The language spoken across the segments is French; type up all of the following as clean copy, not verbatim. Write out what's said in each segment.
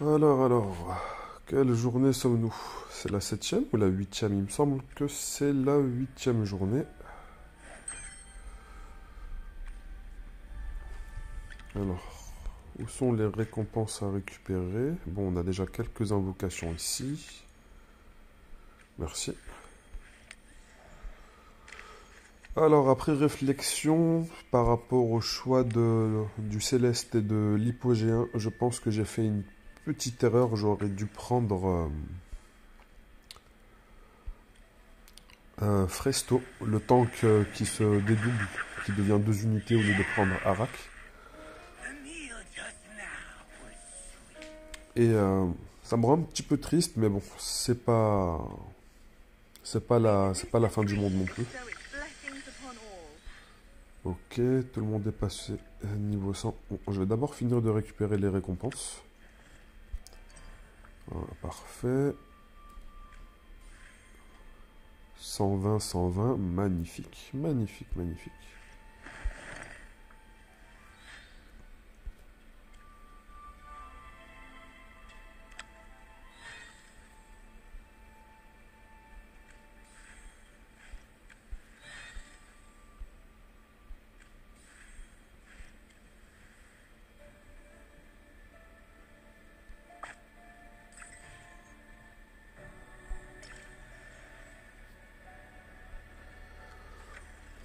Alors, quelle journée sommes-nous? C'est la septième ou la huitième? Il me semble que c'est la huitième journée. Alors, où sont les récompenses à récupérer? Bon, on a déjà quelques invocations ici. Merci. Alors, après réflexion, par rapport au choix du Céleste et de l'Hypogéen, je pense que j'ai fait une petite erreur. J'aurais dû prendre Fresto, le tank qui se dédouble, qui devient deux unités au lieu de prendre Arak. Et ça me rend un petit peu triste, mais bon, c'est pas la fin du monde non plus. Ok, tout le monde est passé niveau 100. Bon, je vais d'abord finir de récupérer les récompenses. Voilà, parfait. 120, 120, magnifique, magnifique, magnifique.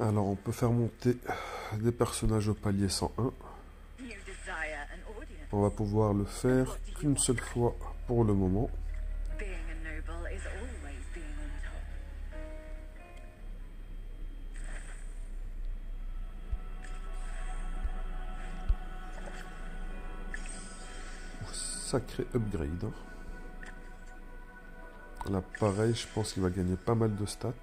Alors, on peut faire monter des personnages au palier 101. On va pouvoir le faire qu'une seule fois pour le moment. Sacré upgrade. Là, pareil, je pense qu'il va gagner pas mal de stats.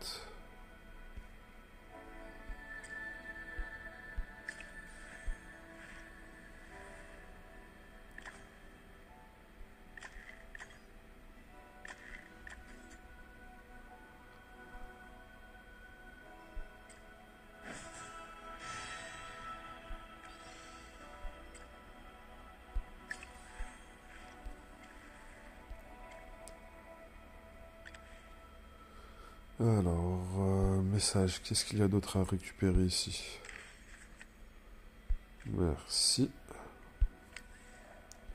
Alors, message, qu'est-ce qu'il y a d'autre à récupérer ici? Merci.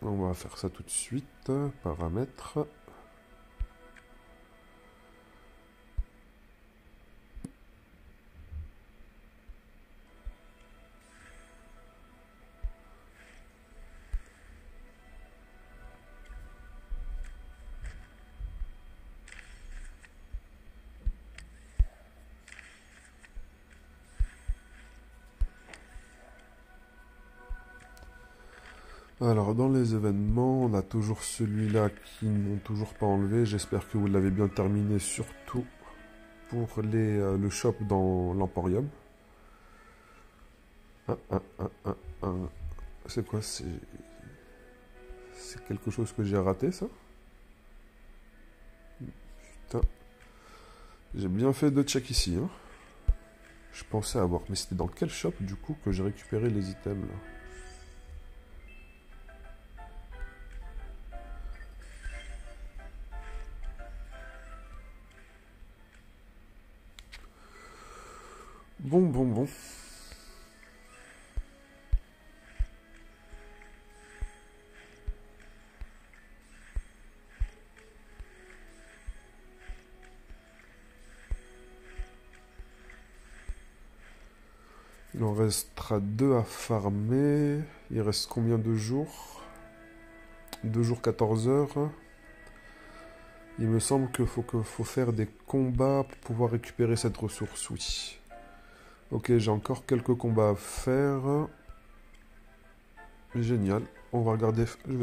On va faire ça tout de suite. Paramètres. Alors, dans les événements, on a toujours celui-là qui n'ont toujours pas enlevé. J'espère que vous l'avez bien terminé, surtout pour le shop dans l'Emporium. C'est quoi? C'est quelque chose que j'ai raté, ça? Putain. J'ai bien fait de check ici, hein. Je pensais avoir... Mais c'était dans quel shop, du coup, que j'ai récupéré les items, là? Bon. Il en restera 2 à farmer. Il reste combien de jours? 2 jours, 14 heures. Il me semble qu'il faut faire des combats pour pouvoir récupérer cette ressource, oui. Ok, j'ai encore quelques combats à faire. Génial. On va regarder. Je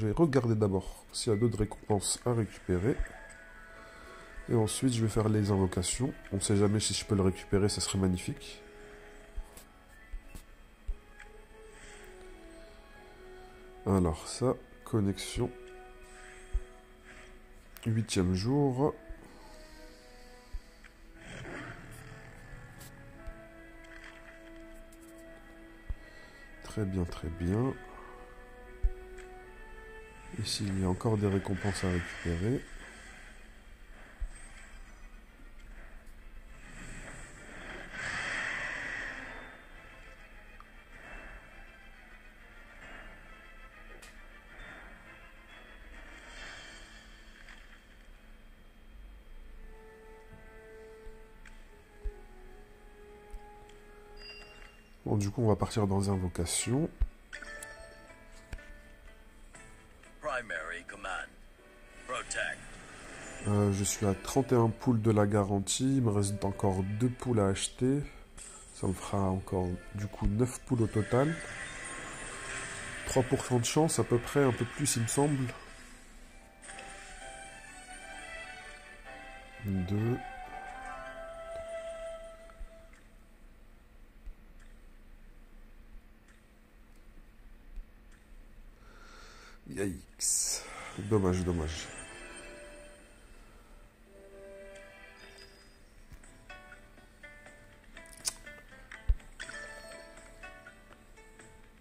vais regarder d'abord s'il y a d'autres récompenses à récupérer. Et ensuite, je vais faire les invocations. On ne sait jamais si je peux le récupérer, ça serait magnifique. Alors ça, connexion. 8e jour. Très bien, très bien. Ici, il y a encore des récompenses à récupérer. Bon, du coup, on va partir dans Invocation. Je suis à 31 poules de la garantie. Il me reste encore 2 poules à acheter. Ça me fera encore, du coup, 9 poules au total. 3% de chance, à peu près, un peu plus, il me semble. 2. Yikes. Dommage, dommage.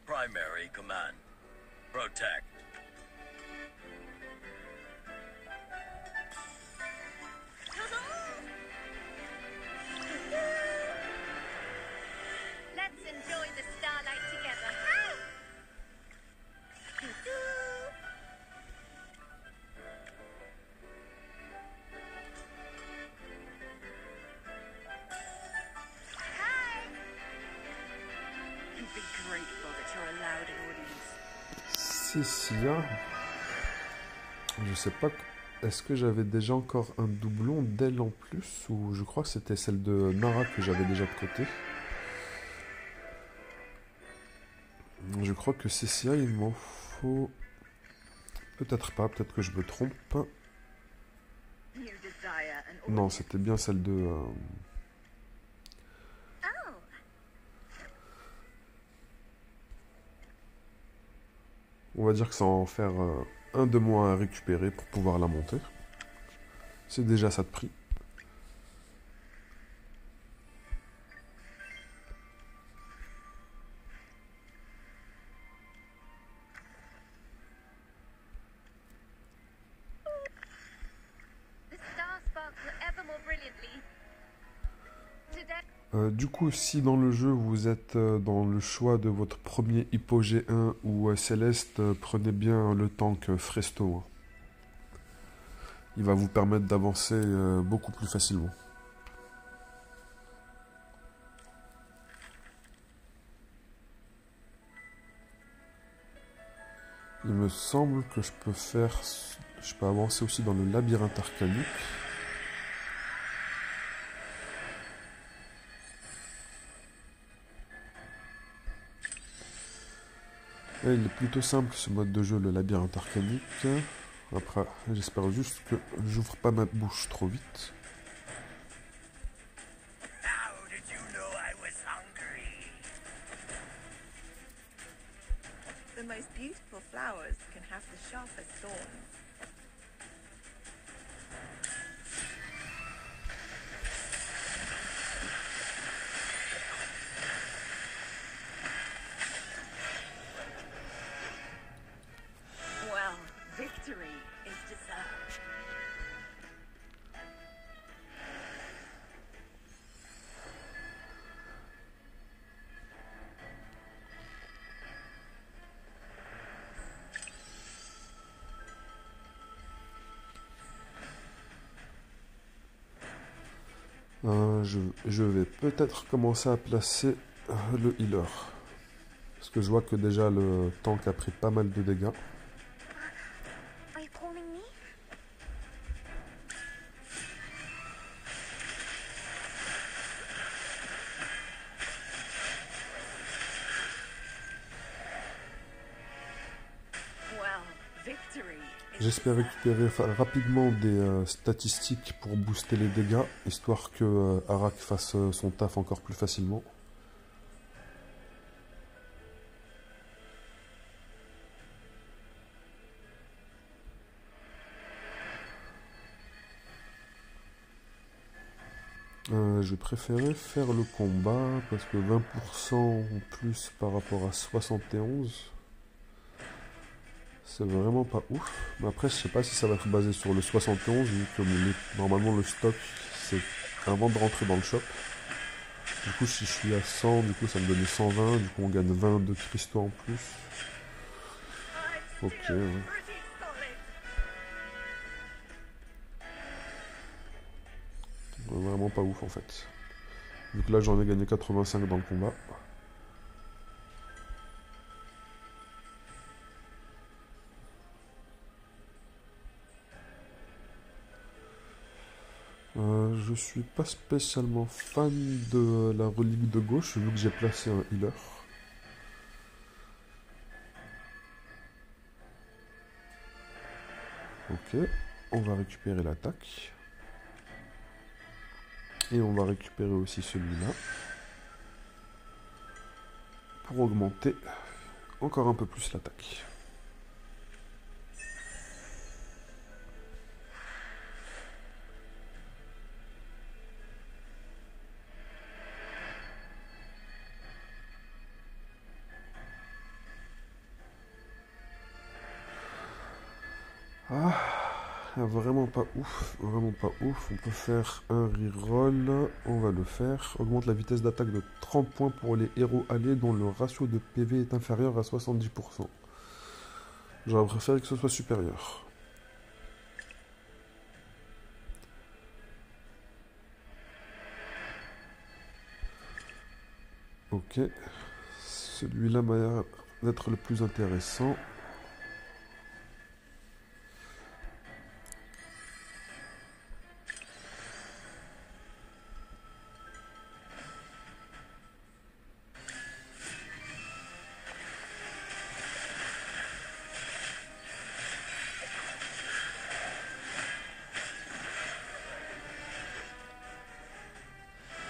Primary command. Protect. Let's enjoy the starlight together. Hi. Be grateful that you're allowed an audience. Cécia. Je sais pas. Est-ce que j'avais déjà encore un doublon d'elle en plus? Ou je crois que c'était celle de Nara que j'avais déjà de côté. Je crois que Cécia, il m'en faut... Peut-être pas, peut-être que je me trompe. You desire an Non, audience. c'était bien celle de... Oh, On va dire que ça va en faire un de moins à récupérer pour pouvoir la monter. C'est déjà ça de prix. the stars sparkle ever more brilliantly. Today, Du coup, si dans le jeu vous êtes dans le choix de votre premier Hippo G1 ou Céleste, prenez bien le tank Fresto. Hein. Il va vous permettre d'avancer beaucoup plus facilement. Il me semble que je peux avancer aussi dans le labyrinthe arcanique. Et il est plutôt simple ce mode de jeu, le labyrinthe arcanique. Après, j'espère juste que j'ouvre pas ma bouche trop vite. How did you know I was hungry? The most beautiful flowers can have the sharpest thorns. Well, victory is deserved. Je vais peut-être commencer à placer le healer. Parce que je vois que déjà le tank a pris pas mal de dégâts. are you calling me? Well, victory is J'espère récupérer rapidement des statistiques pour booster les dégâts, histoire que Arak fasse son taf encore plus facilement. Je vais préférer faire le combat parce que 20% en plus par rapport à 71, C'est vraiment pas ouf. Mais après, je sais pas si ça va être basé sur le 71, vu que normalement le stock, c'est avant de rentrer dans le shop. Du coup, si je suis à 100, du coup, ça me donnait 120. Du coup, on gagne 20 de cristaux en plus. Ok. Ouais. Vraiment pas ouf en fait. Vu que là, j'en ai gagné 85 dans le combat. Je suis pas spécialement fan de la relique de gauche, vu que j'ai placé un healer. Ok, on va récupérer l'attaque. Et on va récupérer aussi celui-là. Pour augmenter encore un peu plus l'attaque. Ah, vraiment pas ouf, vraiment pas ouf. On peut faire un reroll, on va le faire. Augmente la vitesse d'attaque de 30 points pour les héros alliés dont le ratio de PV est inférieur à 70%. J'aurais préféré que ce soit supérieur. Ok, celui-là m'a l'air d'être le plus intéressant.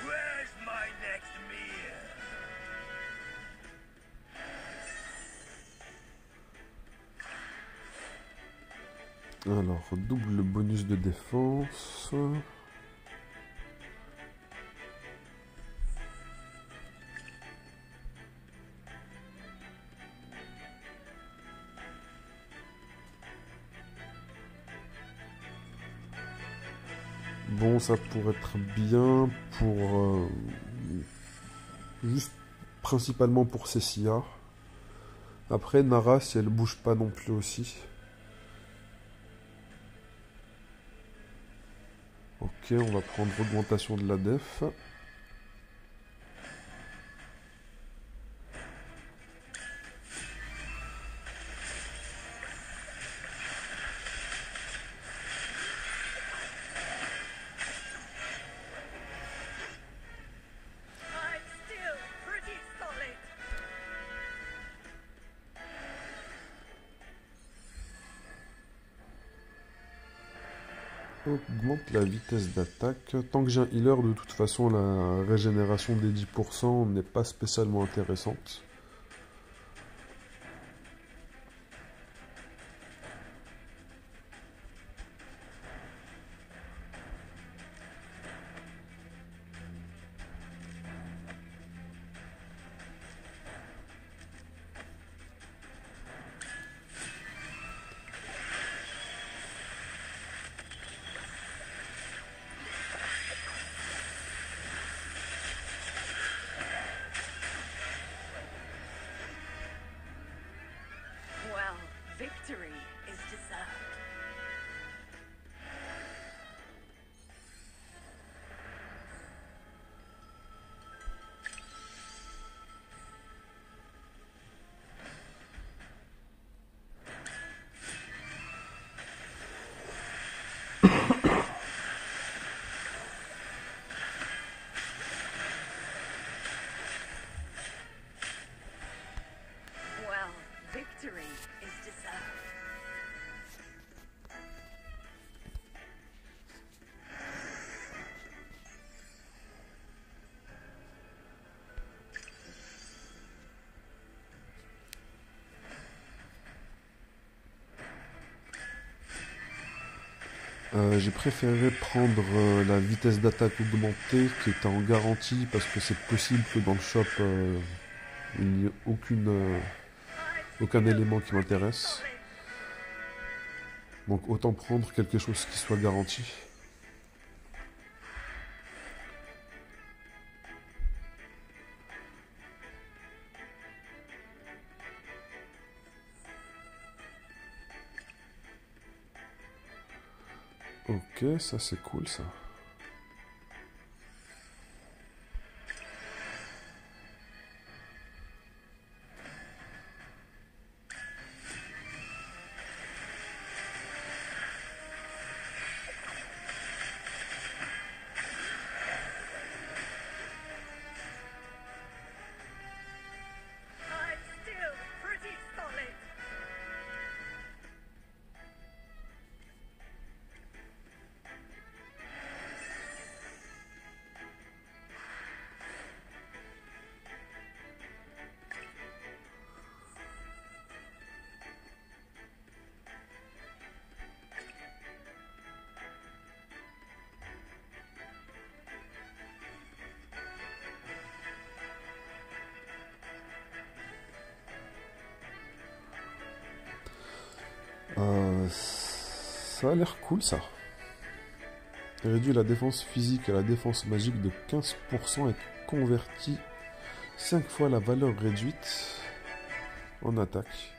Where's my next meal? Alors, double bonus de défense. Bon, ça pourrait être bien pour... juste principalement pour Cessia. Après, Nara, si elle bouge pas non plus aussi. Ok, on va prendre augmentation de la def. I'm still pretty solid. Augmente la vitesse d'attaque. Tant que j'ai un healer, de toute façon, la régénération des 10% n'est pas spécialement intéressante. Well, victory is deserved. Well, victory is deserved. J'ai préféré prendre la vitesse d'attaque augmentée qui était en garantie parce que c'est possible que dans le shop il n'y ait aucun élément qui m'intéresse. Donc autant prendre quelque chose qui soit garanti. Ok, ça c'est cool ça. I'm still pretty solid. Ça a l'air cool ça. Réduit la défense physique à la défense magique de 15% et convertit 5 fois la valeur réduite en attaque.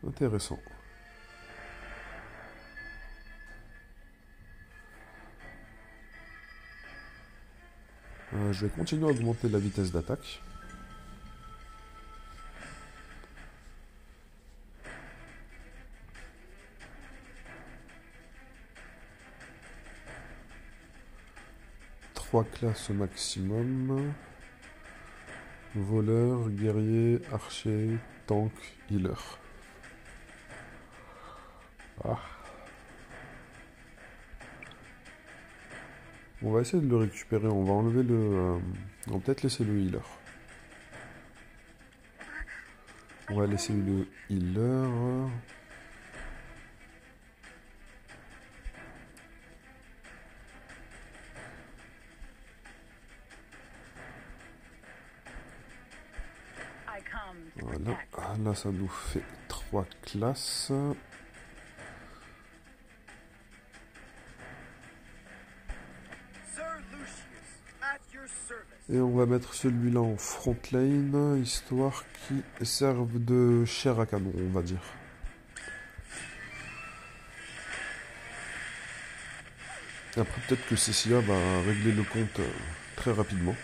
Intéressant. Je vais continuer à augmenter la vitesse d'attaque. Trois classes au maximum. Voleur, guerrier, archer, tank, healer. Ah. On va essayer de le récupérer, on va enlever le... on va peut-être laisser le healer. On va laisser le healer. I come to Voilà, protect. ah, là ça nous fait 3 classes. Sir Lucius, at your service. Et on va mettre celui-là en front lane, histoire qu'il serve de chair à canon, on va dire. Après peut-être que Cecilia va régler le compte très rapidement.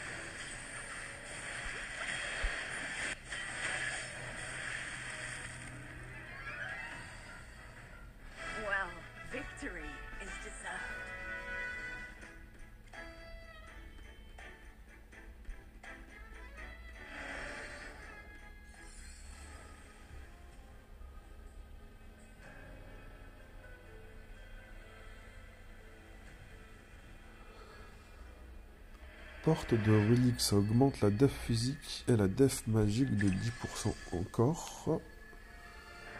Well, victory is deserved. Porte de relique, ça augmente la def physique et la def magique de 10% encore.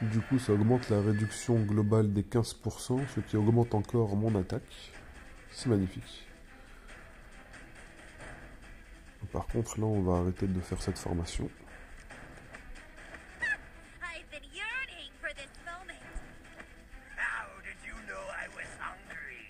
Du coup, ça augmente la réduction globale des 15%, ce qui augmente encore mon attaque. C'est magnifique. Par contre, là, on va arrêter de faire cette formation. I've been yearning for this moment. How did you know I was hungry?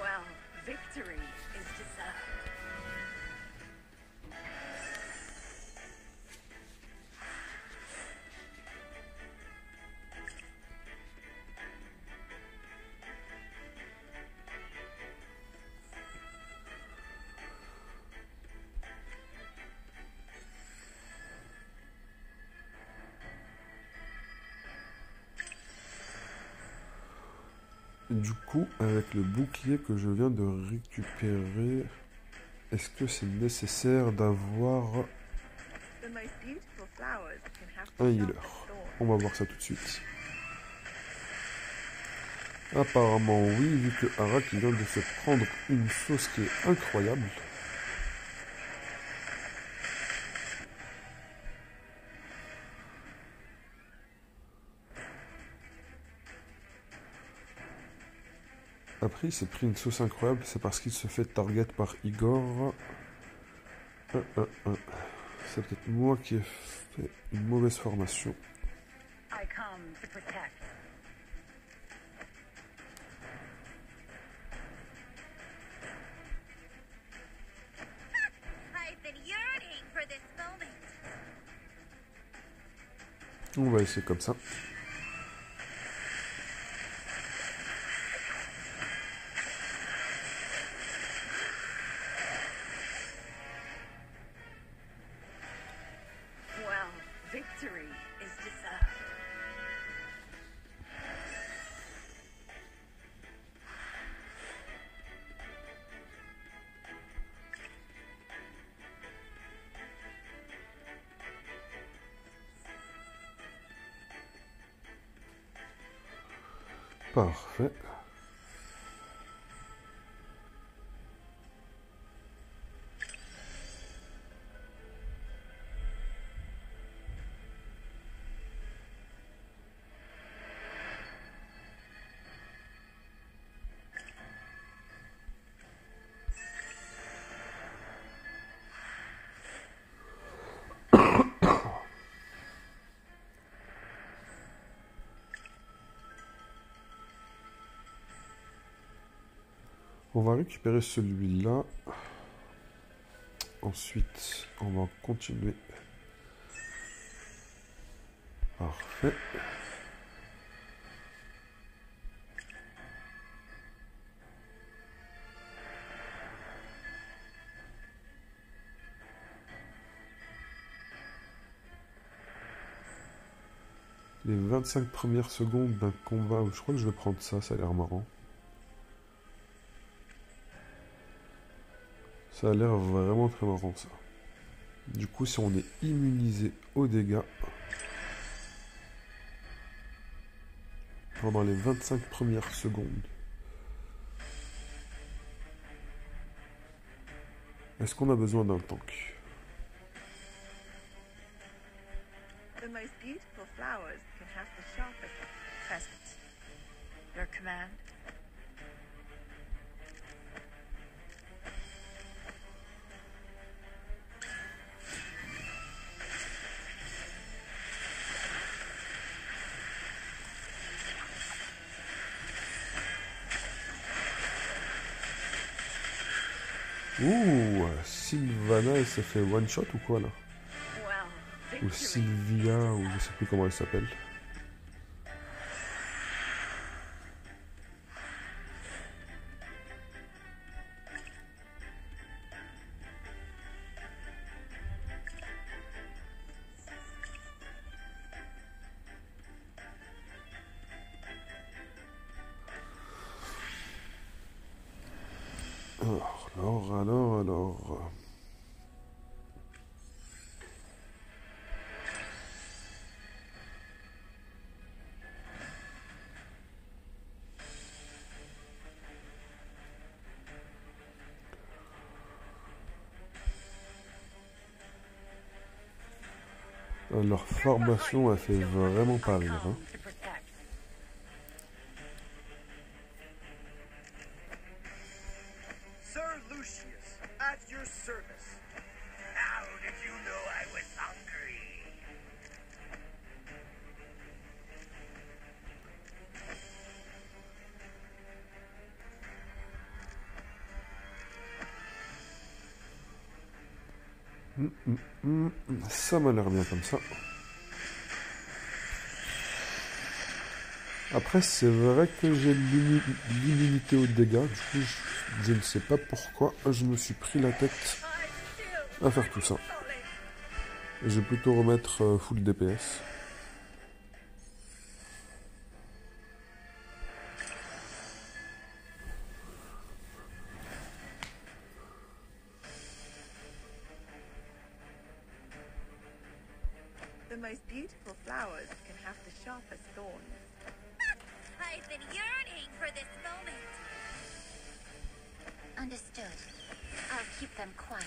Well, victory is deserved. Du coup, avec le bouclier que je viens de récupérer, est-ce que c'est nécessaire d'avoir The most beautiful flowers can have un the healer? sharpest thorns. On va voir ça tout de suite. Apparemment oui, vu que Harak il vient de se prendre une sauce qui est incroyable. Après, il s'est pris une sauce incroyable, c'est parce qu'il se fait target par Igor. C'est peut-être moi qui ai fait une mauvaise formation. I come to protect. I've been yearning for this moment. On va essayer comme ça. Well, victory is deserved. Parfait. On va récupérer celui-là. Ensuite, on va continuer. Parfait. Les 25 premières secondes d'un combat, je crois que je vais prendre ça, ça a l'air marrant. Ça a l'air vraiment très marrant ça. Du coup, si on est immunisé aux dégâts pendant les 25 premières secondes, est-ce qu'on a besoin d'un tank? The most beautiful flowers can have the sharpest present. Your command? Ouh, Sylvana, elle s'est fait one shot ou quoi là? Well, Ou victory. Sylvia, ou je sais plus comment elle s'appelle. Alors. Leur formation a fait vraiment pas rire. Hein. Come to protect. Sir Lucius, at your service. How did you know I was hungry? Ça m'a l'air bien comme ça. Après, c'est vrai que j'ai l'immunité aux dégâts. Du coup, je ne sais pas pourquoi je me suis pris la tête à faire tout ça. Et je vais plutôt remettre full DPS. The most beautiful flowers can have the sharpest thorns. I've been yearning for this moment. Understood. I'll keep them quiet.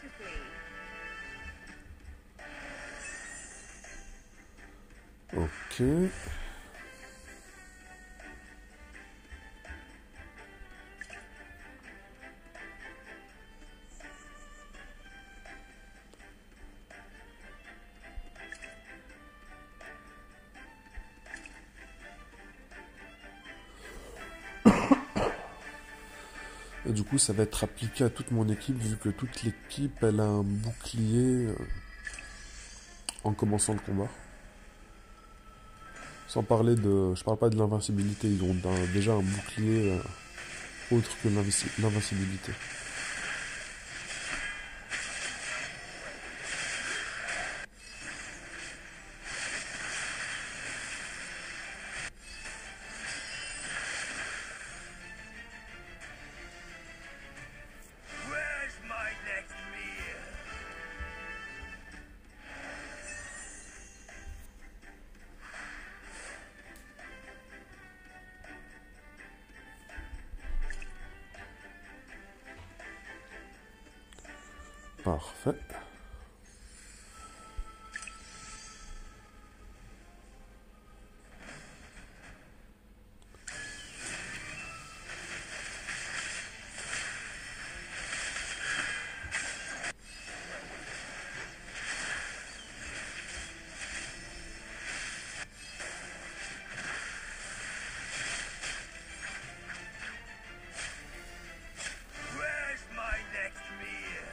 beautifully. Ok. Et du coup, ça va être appliqué à toute mon équipe, vu que toute l'équipe, elle a un bouclier en commençant le combat. Sans parler de... Je parle pas de l'invincibilité, ils ont déjà un bouclier autre que l'invincibilité. Where's my next meal? Parfait. Where's my next meal?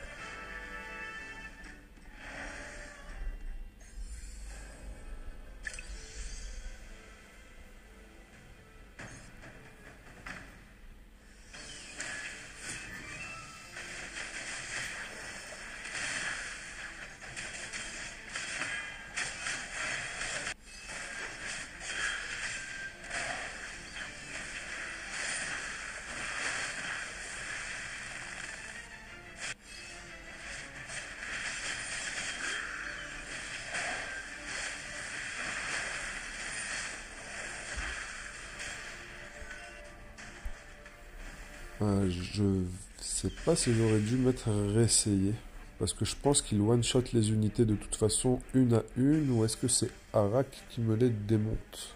Je sais pas si j'aurais dû mettre réessayer. Parce que je pense qu'il one-shot les unités de toute façon une à une. Ou est-ce que c'est Arak qui me les démonte?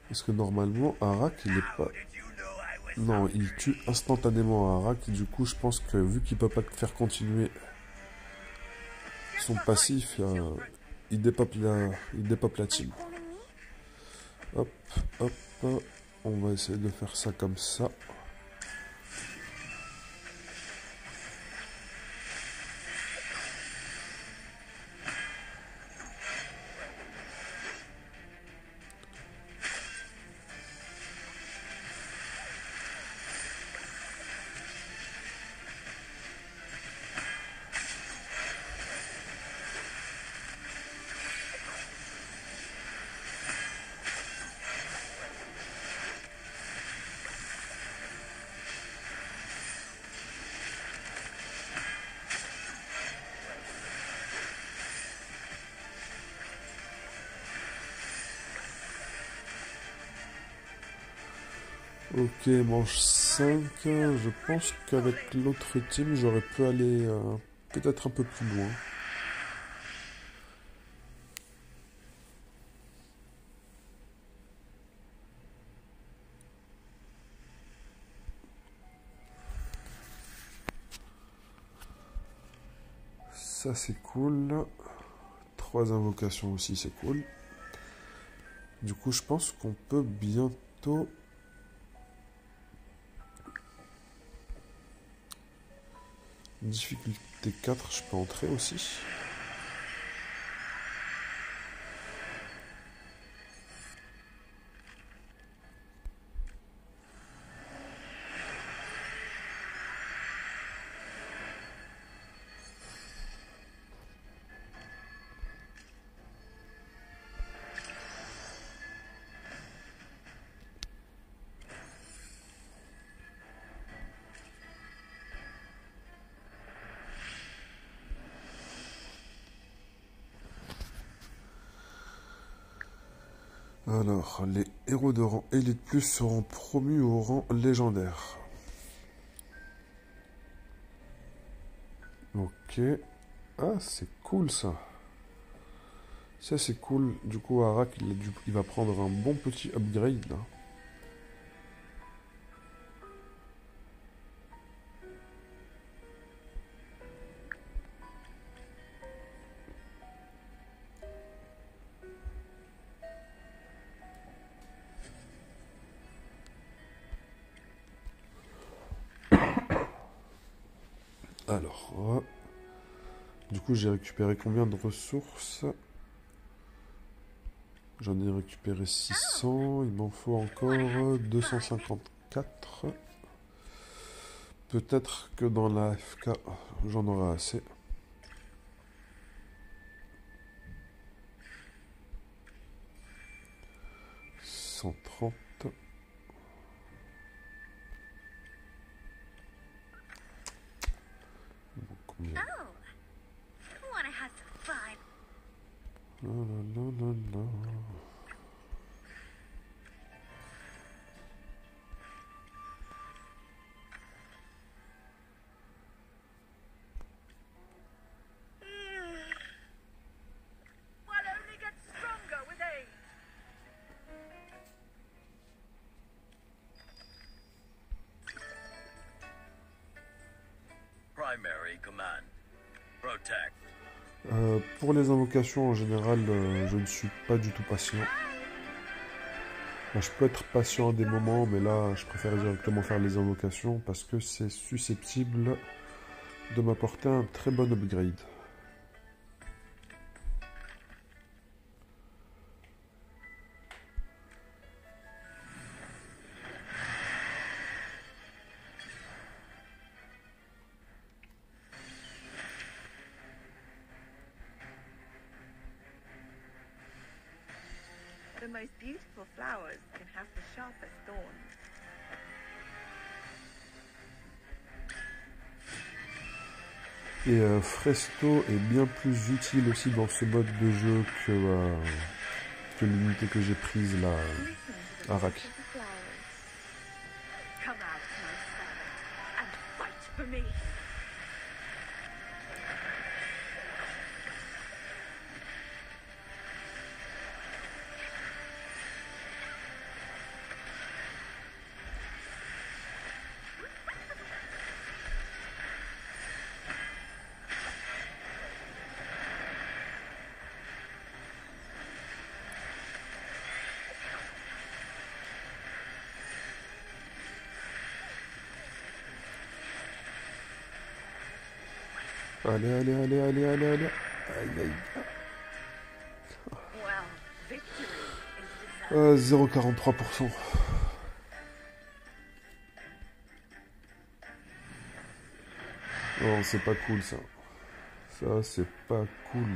Parce que normalement, Arak, il est pas... Did you know I was Non, il tue instantanément Arak. Du coup, je pense que vu qu'il peut pas faire continuer son passif, il dépope la team. Hop, hop, on va essayer de faire ça comme ça. Ok, manche 5. Je pense qu'avec l'autre team, j'aurais pu aller peut-être un peu plus loin. Ça, c'est cool. 3 invocations aussi, c'est cool. Du coup, je pense qu'on peut bientôt... Difficulté 4, je peux entrer aussi. Alors, les héros de rang Elite Plus seront promus au rang légendaire. Ok. Ah, c'est cool ça. Ça, c'est cool. Du coup, Arak, il va prendre un bon petit upgrade là. Alors, du coup, j'ai récupéré combien de ressources? J'en ai récupéré 600. Il m'en faut encore 254. Peut-être que dans la FK, j'en aurai assez. « 130. Combien? Oh, wanna have some fun? La, la, la, la, la. One only gets stronger with age. Primary command. Protect. Pour les invocations, en général, je ne suis pas du tout patient. Je peux être patient à des moments, mais là, je préfère directement faire les invocations parce que c'est susceptible de m'apporter un très bon upgrade. The most beautiful flowers can have the sharpest thorns. Et Fresto est bien plus utile aussi dans ce mode de jeu que l'unité que j'ai prise là, Listen to the Arak. voice of the flowers. Come out, my servant, and fight for me. Allez, allez, allez, allez, allez, allez. Aïe, aïe. Well, victory is deserved. 0,43%. Non, c'est pas cool ça. Ça, c'est pas cool.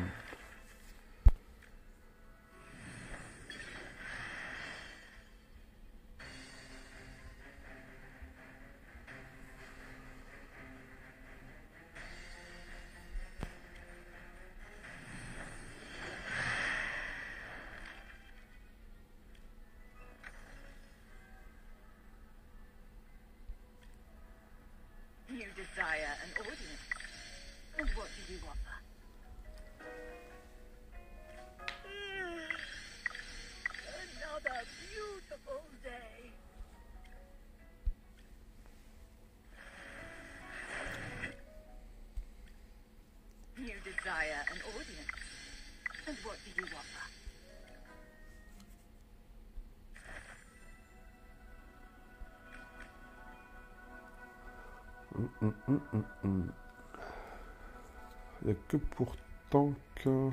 You desire an audience. And what do you offer? Another beautiful day. You desire an audience. And what do you offer? Il n'y a que pourtant que...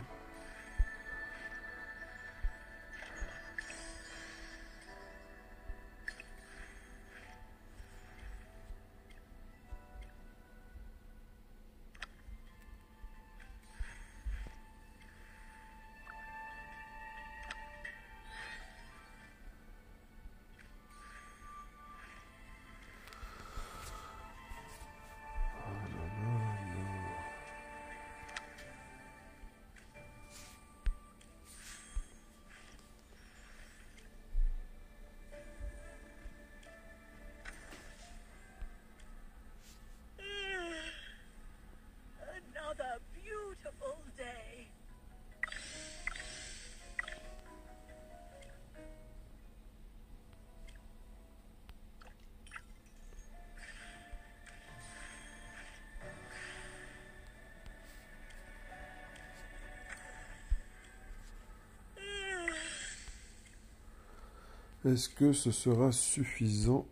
Est-ce que ce sera suffisant?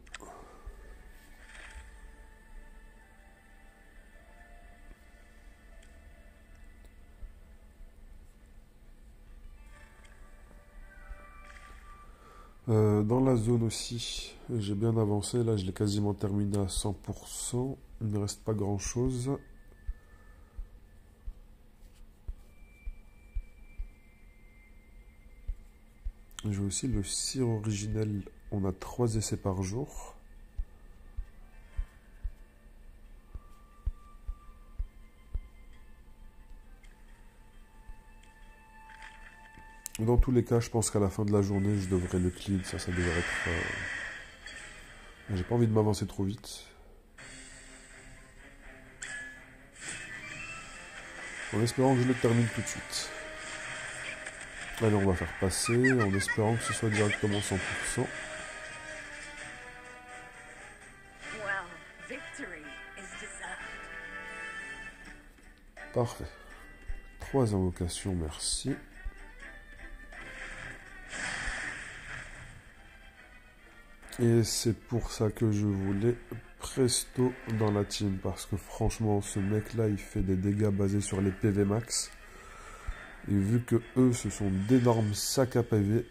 Dans la zone aussi, j'ai bien avancé. Là, je l'ai quasiment terminé à 100%. Il ne reste pas grand-chose. J'ai aussi le cire originel. On a 3 essais par jour. Dans tous les cas, je pense qu'à la fin de la journée, je devrais le clean. Ça devrait être... J'ai pas envie de m'avancer trop vite. En espérant que je le termine tout de suite. Allez, on va faire passer, en espérant que ce soit directement 100%. Well, victory is deserved. Parfait. 3 invocations, merci. Et c'est pour ça que je voulais Presto dans la team. Parce que franchement, ce mec-là, il fait des dégâts basés sur les PV max. Et vu que eux, ce sont d'énormes sacs à PV.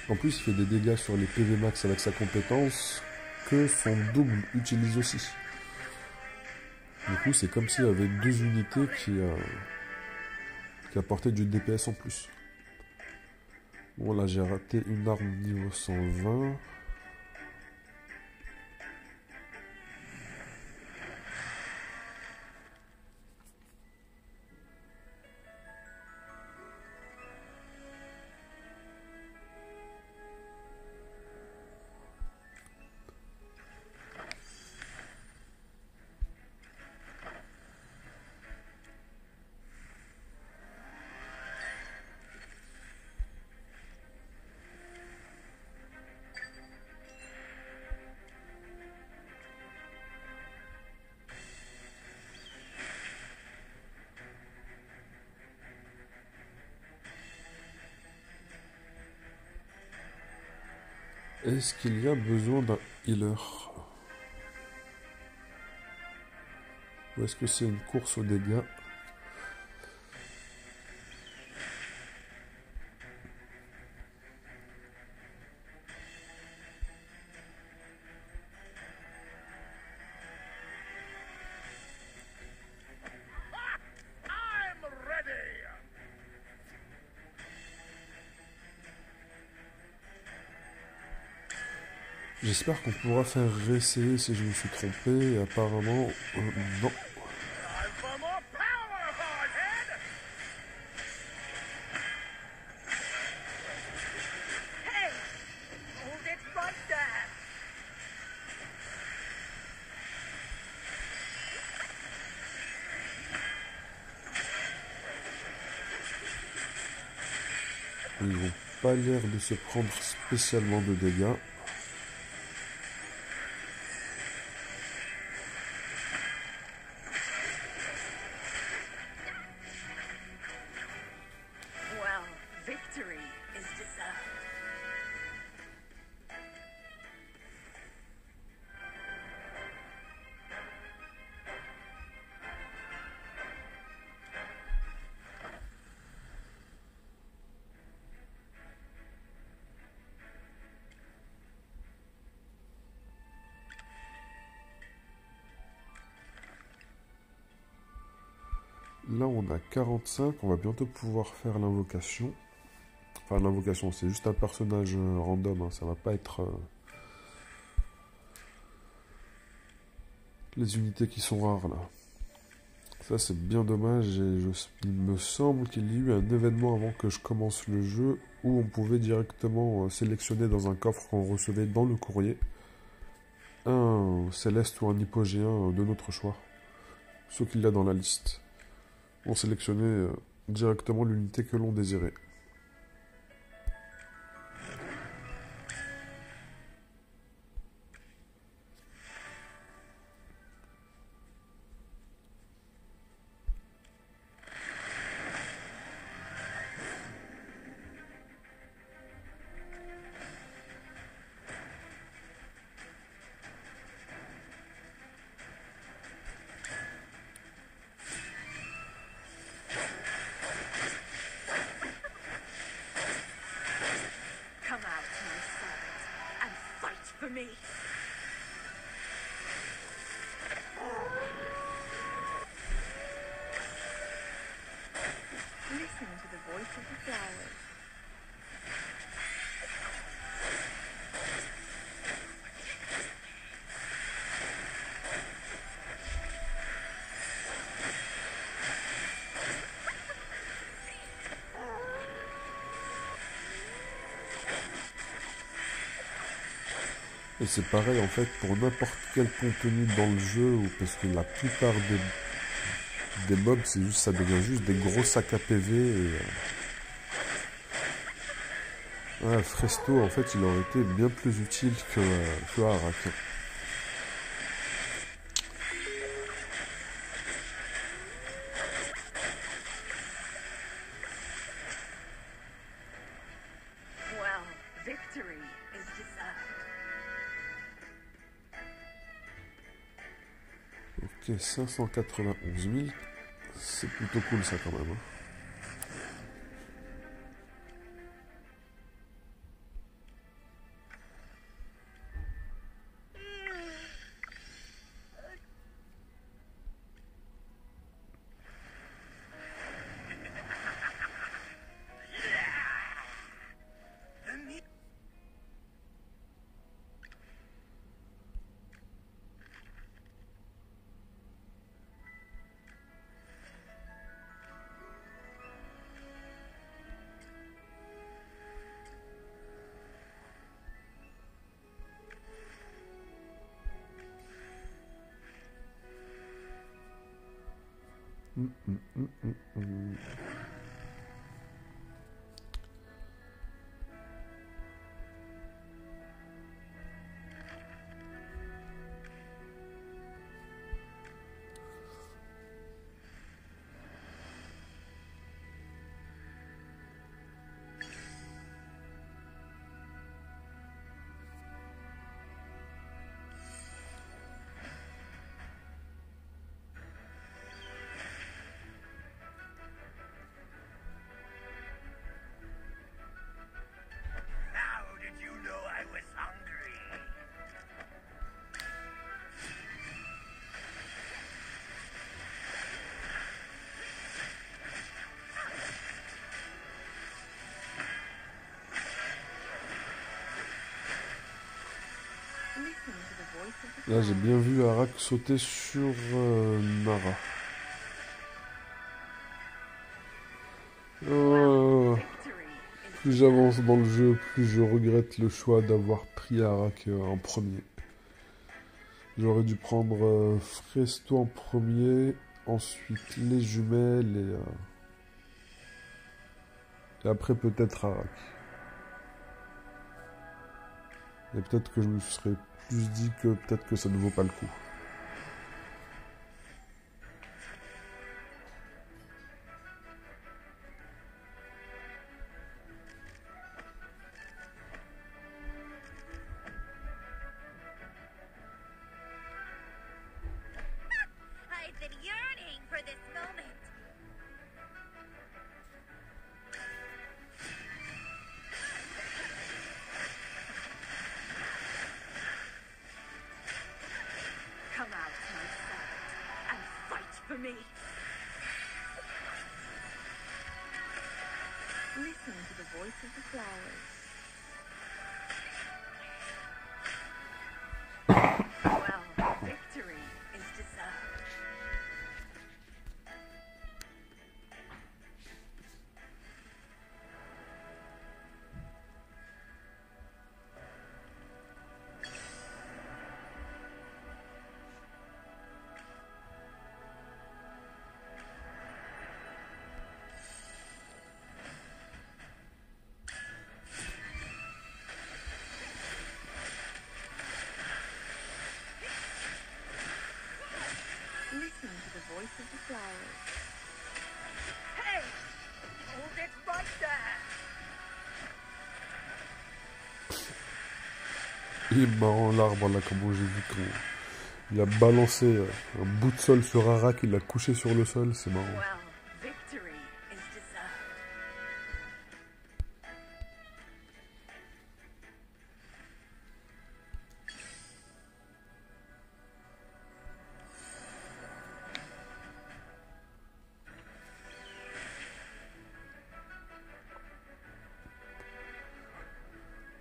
En plus, il fait des dégâts sur les PV max avec sa compétence que son double utilise aussi. Du coup, c'est comme s'il y avait 2 unités qui apportaient du DPS en plus. Bon, là, j'ai raté une arme niveau 120. Est-ce qu'il y a besoin d'un healer? Ou est-ce que c'est une course aux dégâts? I'm ready! J'espère qu'on pourra faire réessayer si je me suis trompé. Et apparemment, non. Time for more power, hardhead! Hey! Hold it right there! Ils n'ont pas l'air de se prendre spécialement de dégâts. Well, victory is deserved. Là, on a 45. On va bientôt pouvoir faire l'invocation. Enfin, l'invocation, c'est juste un personnage random. Hein, ça va pas être les unités qui sont rares, là. Ça, c'est bien dommage. Et il me semble qu'il y a eu un événement avant que je commence le jeu où on pouvait directement sélectionner dans un coffre qu'on recevait dans le courrier un céleste ou un hypogéen de notre choix. Ce qu'il y a dans la liste. On sélectionnait directement l'unité que l'on désirait. me. Listen to the voice of the flowers. Et c'est pareil en fait pour n'importe quel contenu dans le jeu, ou parce que la plupart des mobs, c'est juste, ça devient juste des gros sacs à PV. Et, ouais, Fresto en fait il aurait été bien plus utile que Harak. Well, victory is deserved. Ok, 591 000, c'est plutôt cool ça quand même. Hein. How did you know I was hungry? Listen to the voice of the Là j'ai flowers. bien vu Harak sauter sur Nara. Oh, Victory is plus j'avance dans le jeu, plus je regrette le choix d'avoir pris Harak en premier. J'aurais dû prendre Fresto en premier, ensuite les jumelles et après peut-être Harak. Et peut-être que je me serais plus dit que peut-être que ça ne vaut pas le coup. I've been yearning for this moment. come out, my son, and fight for me. Listen to the voice of the flowers. Well, victory is deserved. Listen to the voice of the flowers. Hey! Hold it right there! Il est marrant l'arbre là, comment j'ai vu quand il a balancé un bout de sol sur Harak, il l'a couché sur le sol, c'est marrant. Well, victory is deserved.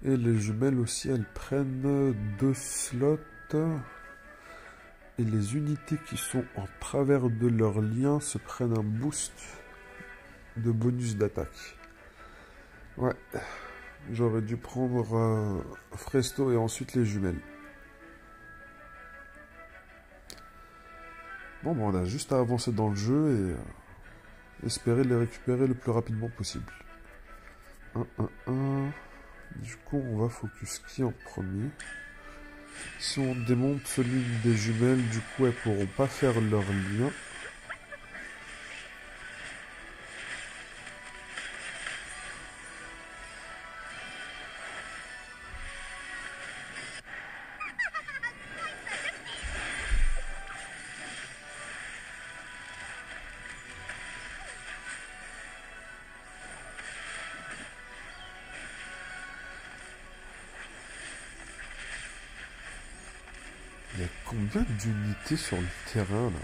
Et les jumelles aussi, elles prennent 2 slots. Et les unités qui sont en travers de leur lien se prennent un boost de bonus d'attaque. Ouais, j'aurais dû prendre Fresto et ensuite les jumelles. Bon, ben on a juste à avancer dans le jeu et espérer les récupérer le plus rapidement possible. 1, 1, 1. Du coup, on va focus qui en premier? Si on démonte celui des jumelles, du coup, elles pourront pas faire leur lien. Il y a combien d'unités sur le terrain, là?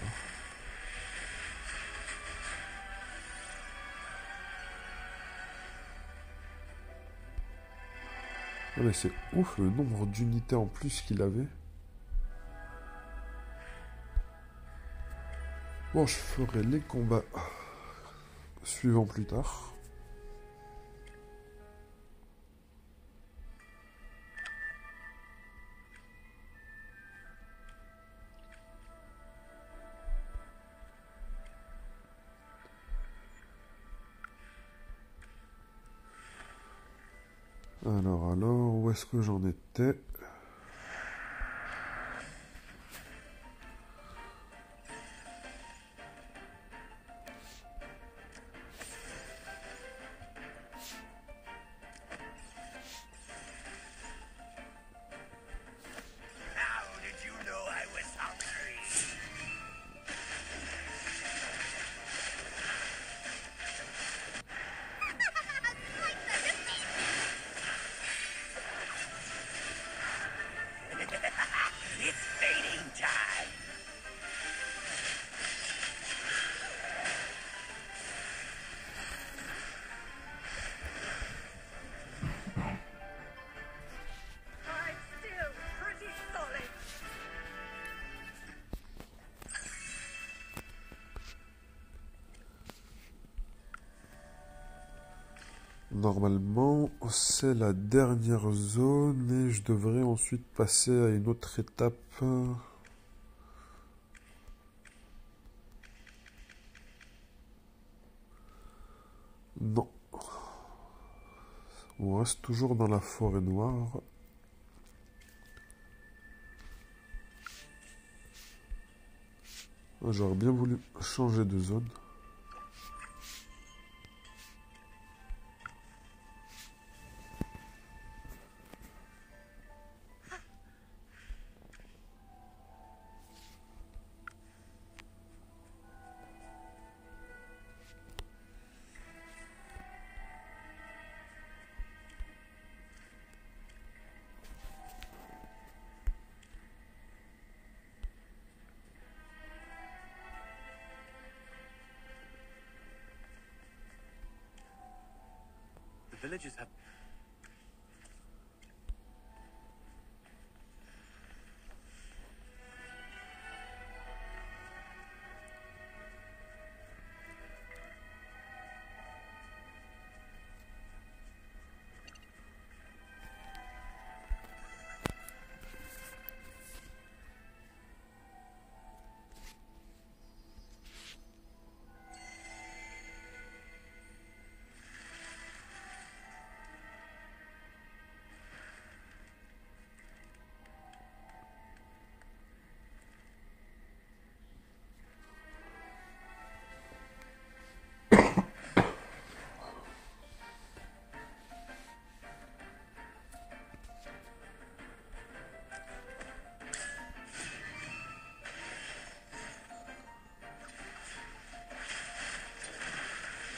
Ah, mais c'est ouf le nombre d'unités en plus qu'il avait. Bon, je ferai les combats suivants plus tard. Alors, où est-ce que j'en étais? How did you know I was hungry? It's feeding time. I'm still pretty solid. Normalement, c'est la dernière zone et je devrais ensuite passer à une autre étape. Non. On reste toujours dans la forêt noire. J'aurais bien voulu changer de zone. The villagers have.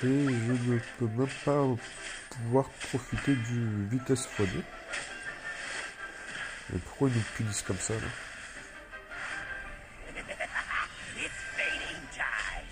Et je ne peux même pas pouvoir profiter du vitesse x2. Mais pourquoi ils nous punissent comme ça, là? It's feeding time.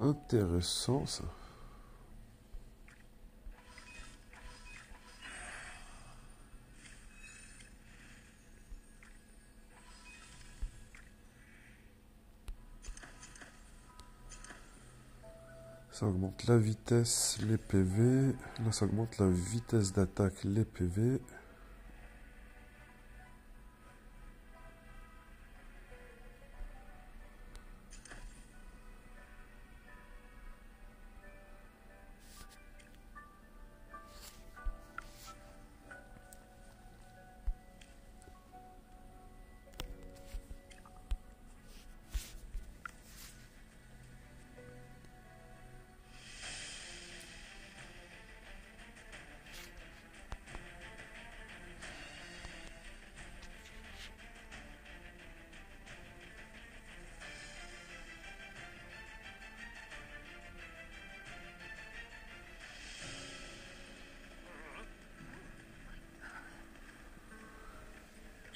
Intéressant ça. Ça augmente la vitesse, les PV. Là, ça augmente la vitesse d'attaque, les PV.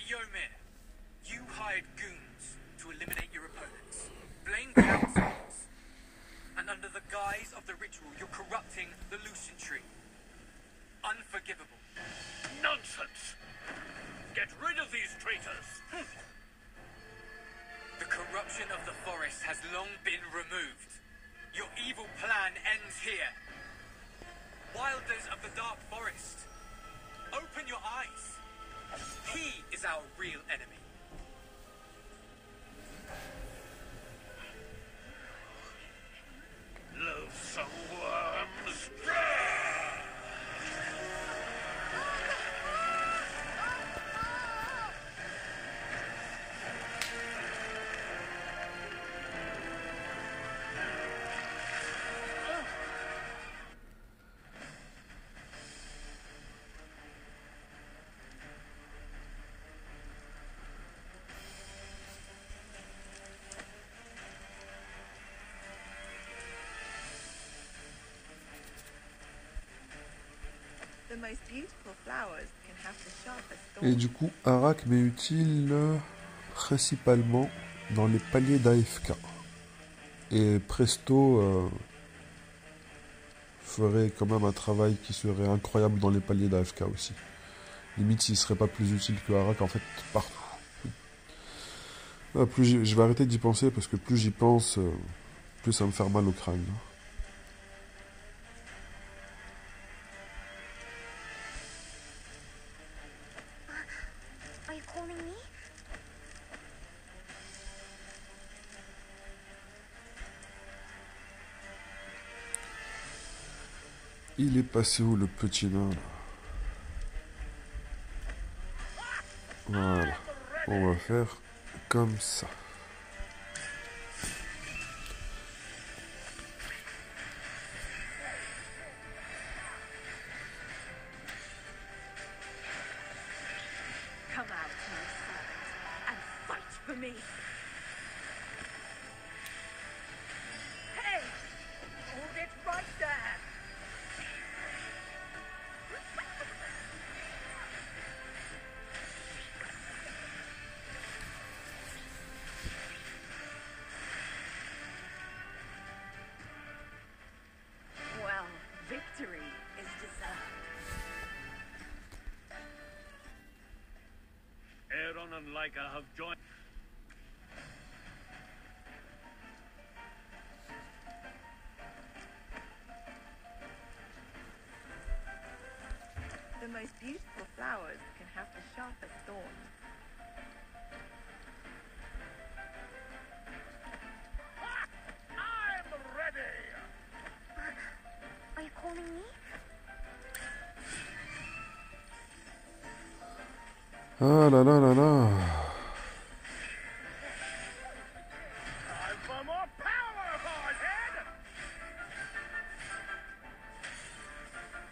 Ymir, you hired goons to eliminate your opponents, blame the outsiders, and under the guise of the ritual, you're corrupting the Lucian Tree. Unforgivable. Nonsense! Get rid of these traitors! The corruption of the forest has long been removed. Your evil plan ends here. Wilders of the Dark Forest, open your eyes. He is our real enemy. Loathsome worms! The most beautiful flowers can have the sharpest Et thorns. du coup, Arak m'est utile principalement dans les paliers d'AFK. Et Presto ferait quand même un travail qui serait incroyable dans les paliers d'AFK aussi. Limite, s'il serait pas plus utile que Arak en fait partout. Je vais arrêter d'y penser parce que plus j'y pense, plus ça me fait mal au crâne. Are you calling me? Il est passé où le petit nain là? Voilà. On va faire comme ça. Come out, my sons, and fight for me. Hey! Hold it right there! Well, victory is deserved. Aaron and Leica have joined. The most beautiful flowers can have the sharpest thorns. I'm ready! Are you calling me? Ah là là là là. Time for more power, Hardhead!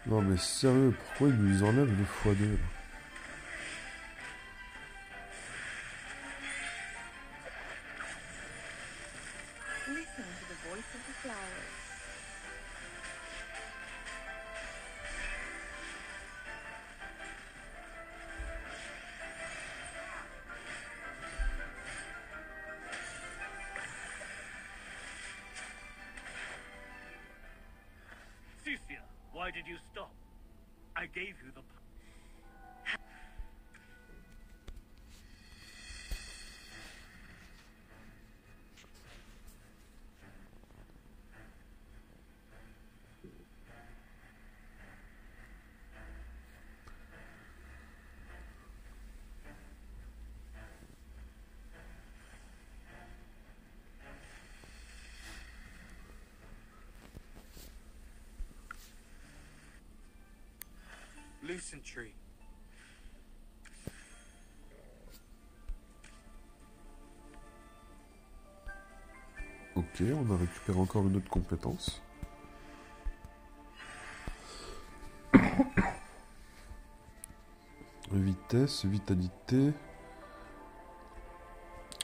Non mais sérieux, pourquoi ils nous enlèvent le x2 là? Listen to the voice of the flowers. Why did you stop? I gave you the... Lucent tree. Ok, on a récupéré encore une autre compétence. Vitesse, vitalité.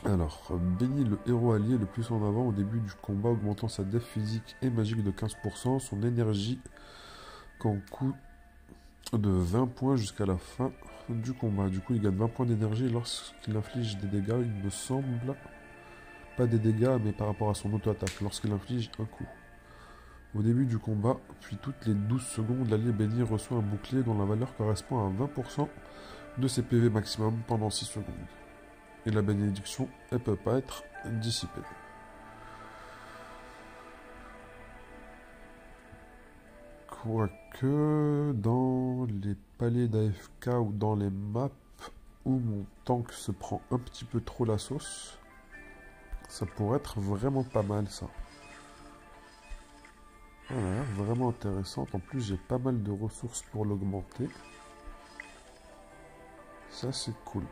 Alors, bénit le héros allié le plus en avant au début du combat, augmentant sa def physique et magique de 15%, son énergie qu'en coût de 20 points jusqu'à la fin du combat. Du coup, il gagne 20 points d'énergie lorsqu'il inflige des dégâts, il me semble. Pas des dégâts, mais par rapport à son auto-attaque, lorsqu'il inflige un coup. Au début du combat, puis toutes les 12 secondes, l'allié béni reçoit un bouclier dont la valeur correspond à 20% de ses PV maximum pendant 6 secondes. Et la bénédiction, elle peut pas être dissipée. Quoique, dans les palais d'AFK ou dans les maps où mon tank se prend un petit peu trop la sauce, ça pourrait être vraiment pas mal ça. Voilà, vraiment intéressante. En plus, j'ai pas mal de ressources pour l'augmenter. Ça, c'est cool.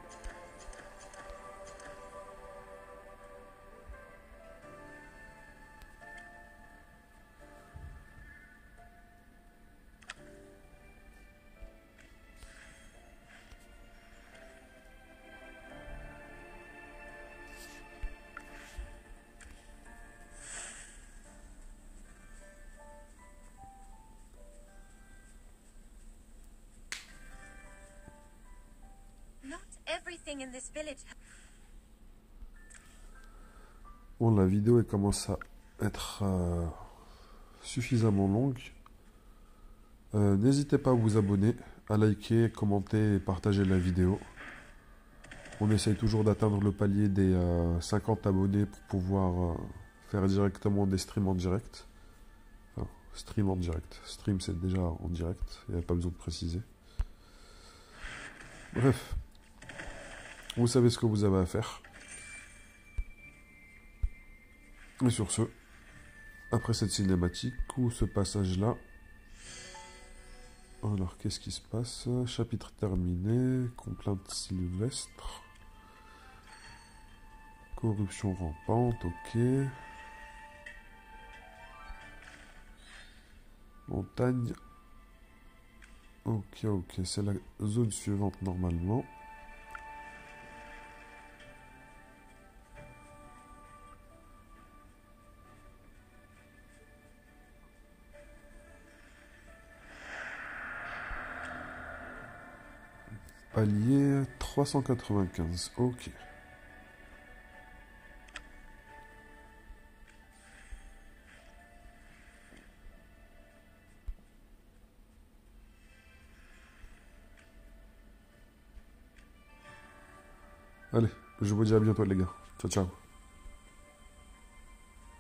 Not everything in this village. Bon, la vidéo elle commence à être suffisamment longue. N'hésitez pas à vous abonner, à liker, commenter et partager la vidéo. On essaye toujours d'atteindre le palier des 50 abonnés pour pouvoir faire directement des streams en direct. Enfin, stream en direct. Stream c'est déjà en direct, il n'y a pas besoin de préciser. Bref, vous savez ce que vous avez à faire. Et sur ce, après cette cinématique ou ce passage-là, alors qu'est-ce qui se passe? Chapitre terminé, complainte Sylvestre, corruption rampante, ok. Montagne, ok, c'est la zone suivante normalement. Palier 395, ok. Allez, je vous dis à bientôt les gars. Ciao, ciao.